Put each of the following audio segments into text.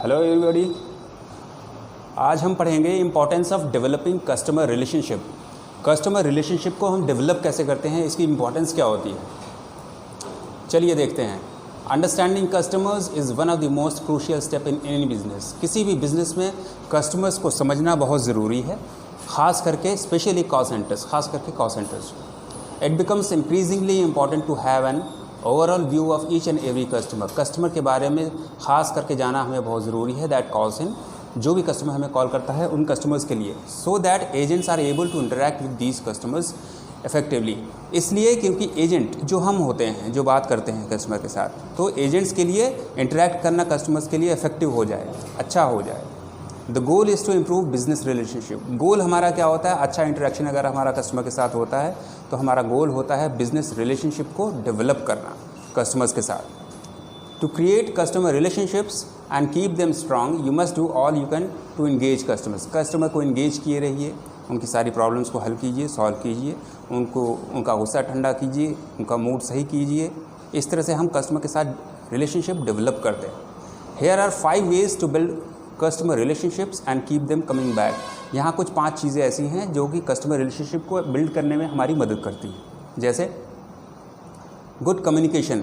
Hello everybody. आज हम पढ़ेंगे importance of developing customer relationship. Customer relationship को हम डेवलप कैसे करते हैं, इसकी इम्पोर्टेंस क्या होती है, चलिए देखते हैं। Understanding customers is one of the most crucial step in any business. किसी भी बिजनेस में कस्टमर्स को समझना बहुत ज़रूरी है, ख़ास करके स्पेशली कॉल सेंटर्स, खास करके call centres. It becomes increasingly important to have an overall view of each and every customer. Customer के बारे में ख़ास करके जाना हमें बहुत ज़रूरी है। दैट कॉल्स इन, जो भी कस्टमर हमें कॉल करता है उन कस्टमर्स के लिए, so that agents are able to interact with these customers effectively. इसलिए क्योंकि एजेंट जो हम होते हैं, जो बात करते हैं कस्टमर के साथ, तो एजेंट्स के लिए इंटरेक्ट करना कस्टमर्स के लिए इफेक्टिव हो जाए, अच्छा हो जाए। The goal is to improve business relationship. Goal हमारा क्या होता है? अच्छा इंटरेक्शन अगर हमारा कस्टमर के साथ होता है तो हमारा गोल होता है बिजनेस रिलेशनशिप को डेवलप करना कस्टमर्स के साथ। To create customer relationships and keep them strong, you must do all you can to engage customers. Customer को इंगेज किए रहिए, उनकी सारी प्रॉब्लम्स को हल कीजिए, सॉल्व कीजिए, उनका गुस्सा ठंडा कीजिए, उनका मूड सही कीजिए। इस तरह से हम कस्टमर के साथ रिलेशनशिप डेवलप करते हैं। Here are 5 ways to build customer relationships and keep them coming back. यहाँ कुछ 5 चीज़ें ऐसी हैं जो कि कस्टमर रिलेशनशिप को बिल्ड करने में हमारी मदद करती हैं। जैसे गुड कम्युनिकेशन।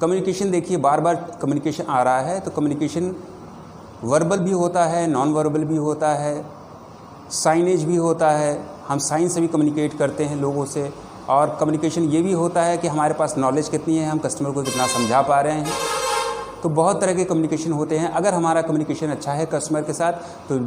कम्युनिकेशन देखिए, बार बार कम्युनिकेशन आ रहा है, तो कम्युनिकेशन वर्बल भी होता है, नॉन वर्बल भी होता है, साइनेज भी होता है। हम साइन से भी कम्युनिकेट करते हैं लोगों से। और कम्युनिकेशन ये भी होता है कि हमारे पास नॉलेज कितनी है, हम कस्टमर को कितना समझा पा रहे हैं। तो बहुत तरह के कम्युनिकेशन होते हैं। अगर हमारा कम्युनिकेशन अच्छा है कस्टमर के साथ, तो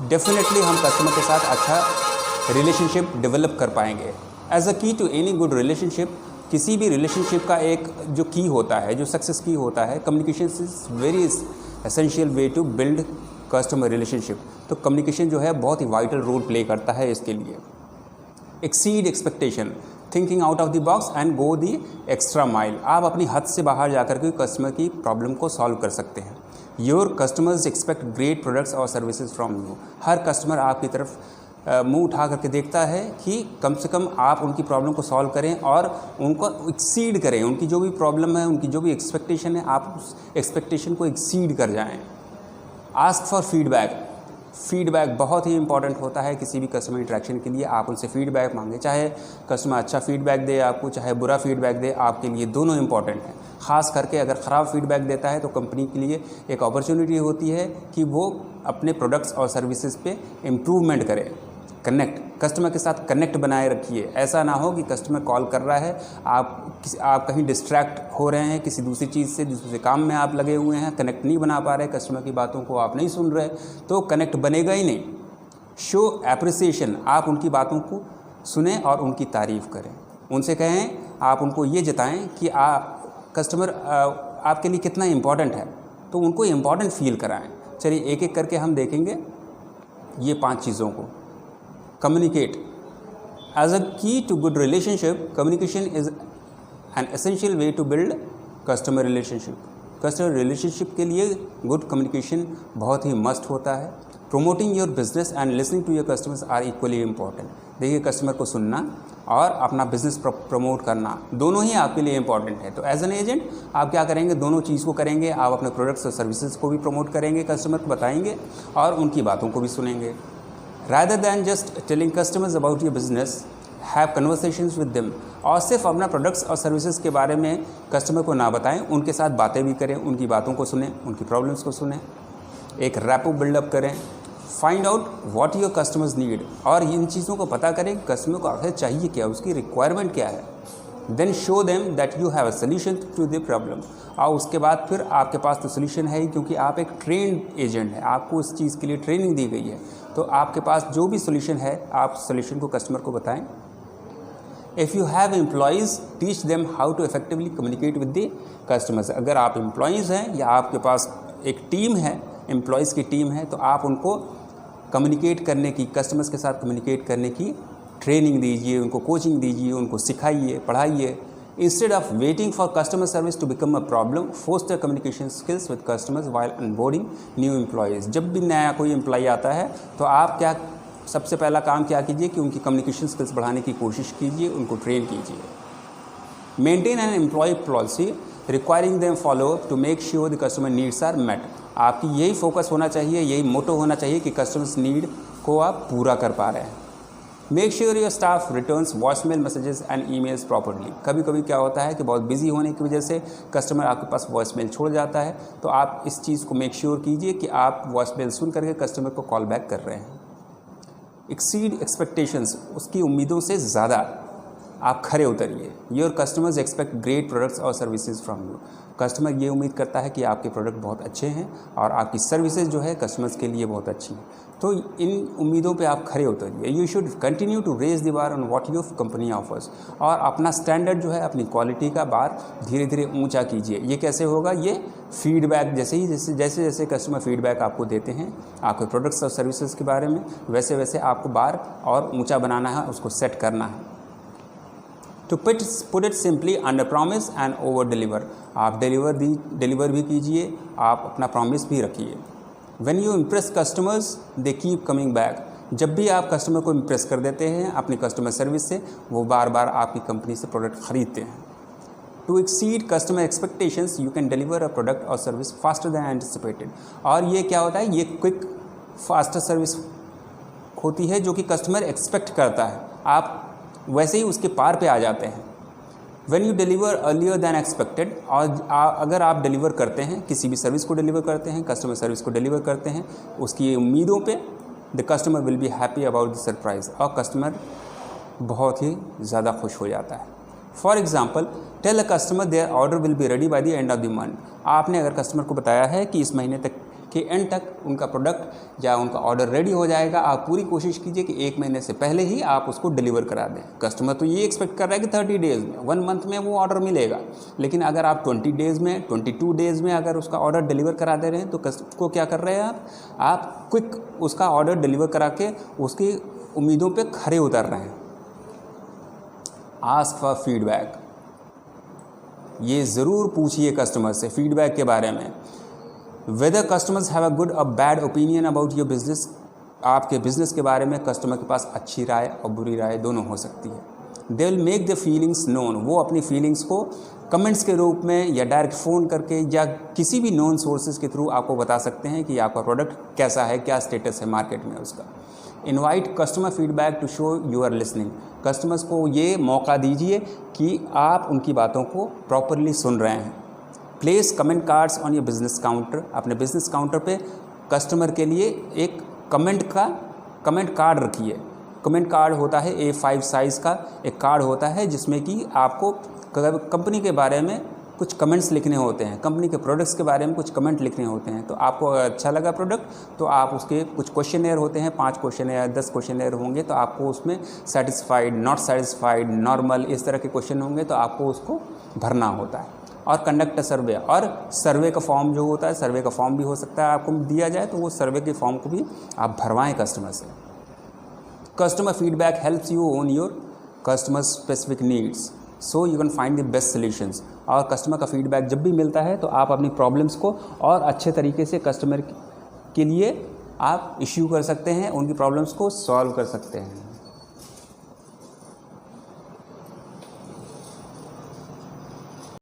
डेफिनेटली हम कस्टमर के साथ अच्छा रिलेशनशिप डेवलप कर पाएंगे। एज अ की टू एनी गुड रिलेशनशिप, किसी भी रिलेशनशिप का एक जो की होता है, जो सक्सेस की होता है, communication is very essential way to build customer relationship. तो कम्युनिकेशन जो है बहुत ही वाइटल रोल प्ले करता है इसके लिए। Exceed expectation, thinking out of the box and go the extra mile. आप अपनी हद से बाहर जाकर के कस्टमर की प्रॉब्लम को सॉल्व कर सकते हैं। Your customers expect great products और सर्विसेज फ्रॉम यू। हर कस्टमर आपकी तरफ मुंह उठा करके देखता है कि कम से कम आप उनकी प्रॉब्लम को सॉल्व करें और उनको एक्सीड करें। उनकी जो भी प्रॉब्लम है, उनकी जो भी एक्सपेक्टेशन है, आप उस एक्सपेक्टेशन को एक्सीड कर जाएं। Ask for feedback. फीडबैक बहुत ही इंपॉर्टेंट होता है किसी भी कस्टमर इंटरेक्शन के लिए। आप उनसे फीडबैक मांगे, चाहे कस्टमर अच्छा फीडबैक दे आपको, चाहे बुरा फीडबैक दे, आपके लिए दोनों इंपॉर्टेंट हैं। ख़ास करके अगर ख़राब फीडबैक देता है तो कंपनी के लिए एक अपॉर्चुनिटी होती है कि वो अपने प्रोडक्ट्स और सर्विसेज पे इम्प्रूवमेंट करे। कनेक्ट, कस्टमर के साथ कनेक्ट बनाए रखिए। ऐसा ना हो कि कस्टमर कॉल कर रहा है, आप कहीं डिस्ट्रैक्ट हो रहे हैं किसी दूसरी चीज़ से, दूसरे काम में आप लगे हुए हैं, कनेक्ट नहीं बना पा रहे, कस्टमर की बातों को आप नहीं सुन रहे, तो कनेक्ट बनेगा ही नहीं। शो एप्रिसिएशन, आप उनकी बातों को सुने और उनकी तारीफ़ करें। उनसे कहें, आप उनको ये जताएं कि कस्टमर आपके लिए कितना इम्पॉर्टेंट है, तो उनको इम्पॉर्टेंट फील कराएं। चलिए एक एक करके हम देखेंगे ये 5 चीज़ों को। Communicate. As a key to good relationship, communication is an essential way to build customer relationship. Customer relationship के लिए good communication बहुत ही must होता है। Promoting your business and listening to your customers are equally important. देखिए, customer को सुनना और अपना बिजनेस प्रमोट करना दोनों ही आपके लिए इंपॉर्टेंट है। तो एज एन एजेंट आप क्या करेंगे? दोनों चीज़ को करेंगे। आप अपने प्रोडक्ट्स और सर्विसेज को भी प्रमोट करेंगे, कस्टमर को बताएंगे और उनकी बातों को भी सुनेंगे। Rather than just telling customers about your business, have conversations with them. और सिर्फ अपना प्रोडक्ट्स और सर्विसेज के बारे में कस्टमर को ना बताएं, उनके साथ बातें भी करें, उनकी बातों को सुनें, उनकी प्रॉब्लम्स को सुनें, एक रैपो बिल्डअप करें। Find out what your customers need, और इन चीज़ों को पता करें कस्टमर को आखिर चाहिए क्या, उसकी रिक्वायरमेंट क्या है। Then show them that you have a solution to the problem. और उसके बाद फिर आपके पास तो सोल्यूशन है ही, क्योंकि आप एक ट्रेंड एजेंट हैं, आपको उस चीज़ के लिए ट्रेनिंग दी गई है, तो आपके पास जो भी सोल्यूशन है आप सोल्यूशन को कस्टमर को बताएं। If you have employees, teach them how to effectively communicate with the customers. अगर आप एम्प्लॉयज़ हैं या आपके पास एक टीम है, एम्प्लॉयज़ की टीम है, तो आप उनको कम्युनिकेट करने की, कस्टमर्स के साथ कम्युनिकेट करने की ट्रेनिंग दीजिए, उनको कोचिंग दीजिए, उनको सिखाइए, पढ़ाइए। Instead of waiting for customer service to become a problem, foster communication skills with customers while onboarding new employees. जब भी नया कोई एम्प्लॉय आता है तो आप क्या सबसे पहला काम क्या कीजिए कि उनकी कम्युनिकेशन स्किल्स बढ़ाने की कोशिश कीजिए, उनको ट्रेन कीजिए। Maintain an employee policy requiring them follow up to make sure the customer needs are met. आपकी यही फोकस होना चाहिए, यही मोटो होना चाहिए कि कस्टमर्स नीड को आप पूरा कर पा रहे हैं। Make sure your staff returns voicemail messages and emails properly. कभी कभी क्या होता है कि बहुत बिजी होने की वजह से कस्टमर आपके पास वॉइसमेल छोड़ जाता है, तो आप इस चीज़ को मेक श्योर कीजिए कि आप वॉइसमेल सुन करके कस्टमर को कॉल बैक कर रहे हैं। एक्सीड एक्सपेक्टेशंस, उसकी उम्मीदों से ज़्यादा आप खरे उतरिए। Your customers expect great products और सर्विसेज फ्रॉम यू। कस्टमर ये उम्मीद करता है कि आपके प्रोडक्ट बहुत अच्छे हैं और आपकी सर्विसेज जो है कस्टमर्स के लिए बहुत अच्छी हैं। तो इन उम्मीदों पे आप खरे उतरिए। You should continue to raise the bar on what your company offers, और अपना स्टैंडर्ड जो है, अपनी क्वालिटी का बार धीरे धीरे ऊंचा कीजिए। ये कैसे होगा? ये फीडबैक जैसे जैसे कस्टमर फीडबैक आपको देते हैं आपके प्रोडक्ट्स और सर्विसेज के बारे में, वैसे वैसे आपको बार और ऊँचा बनाना है, उसको सेट करना है। To put it simply, under promise and over deliver. आप डिलीवर भी कीजिए, आप अपना प्रॉमिस भी रखिए। When you impress customers they keep coming back. जब भी आप कस्टमर को इम्प्रेस कर देते हैं अपनी कस्टमर सर्विस से, वो बार बार आपकी कंपनी से प्रोडक्ट खरीदते हैं। To exceed customer expectations you can deliver a product or service faster than anticipated. और ये क्या होता है? ये क्विक फास्टर सर्विस होती है जो कि कस्टमर एक्सपेक्ट करता है, आप वैसे ही उसके पार पे आ जाते हैं। When you deliver earlier than expected, और अगर आप डिलीवर करते हैं, किसी भी सर्विस को डिलीवर करते हैं, कस्टमर सर्विस को डिलीवर करते हैं उसकी उम्मीदों पे, the customer will be happy about the surprise, और कस्टमर बहुत ही ज़्यादा खुश हो जाता है। For example, tell a customer their order will be ready by the end of the month. आपने अगर कस्टमर को बताया है कि इस महीने तक के एंड तक उनका प्रोडक्ट या उनका ऑर्डर रेडी हो जाएगा, आप पूरी कोशिश कीजिए कि 1 महीने से पहले ही आप उसको डिलीवर करा दें। कस्टमर तो ये एक्सपेक्ट कर रहा है कि 30 डेज़ में, 1 मंथ में वो ऑर्डर मिलेगा, लेकिन अगर आप 20 डेज़ में, 22 डेज़ में अगर उसका ऑर्डर डिलीवर करा दे रहे हैं, तो कस्टमर को क्या कर रहे हैं आप क्विक उसका ऑर्डर डिलीवर करा के उसकी उम्मीदों पर खरे उतर रहे हैं। आस्क फॉर फीडबैक, ये ज़रूर पूछिए कस्टमर से फीडबैक के बारे में। Whether customers have a good और bad opinion about your business, आपके बिजनेस के बारे में कस्टमर के पास अच्छी राय और बुरी राय दोनों हो सकती है। They will make the feelings known, वो अपनी फीलिंग्स को कमेंट्स के रूप में या डायरेक्ट फ़ोन करके या किसी भी नॉन सोर्सेज के थ्रू आपको बता सकते हैं कि आपका प्रोडक्ट कैसा है, क्या स्टेटस है मार्केट में उसका। Invite customer feedback to show you are listening, customers को ये मौका दीजिए कि आप उनकी बातों को प्रॉपरली सुन रहे हैं। Place comment cards on your business counter, अपने बिजनेस काउंटर पे कस्टमर के लिए एक कमेंट कार्ड रखिए। कमेंट कार्ड होता है A5 साइज़ का एक कार्ड होता है, जिसमें कि आपको कंपनी के बारे में कुछ कमेंट्स लिखने होते हैं, कंपनी के प्रोडक्ट्स के बारे में कुछ कमेंट लिखने होते हैं। तो आपको अगर अच्छा लगा प्रोडक्ट तो आप उसके कुछ क्वेश्चनेयर होते हैं, 5 क्वेश्चनेयर 10 क्वेश्चनेयर होंगे, तो आपको उसमें सेटिस्फाइड, नॉट सेटिस्फाइड, नॉर्मल, इस तरह के क्वेश्चन होंगे, तो आपको उसको भरना होता है। और कंडक्ट सर्वे, और सर्वे का फॉर्म जो होता है, सर्वे का फॉर्म भी हो सकता है आपको दिया जाए, तो वो सर्वे के फॉर्म को भी आप भरवाएं कस्टमर से। Customer feedback helps you own your customer specific needs, so you can find the best solutions. और कस्टमर का फीडबैक जब भी मिलता है तो आप अपनी प्रॉब्लम्स को और अच्छे तरीके से कस्टमर के लिए आप इश्यू कर सकते हैं, उनकी प्रॉब्लम्स को सॉल्व कर सकते हैं।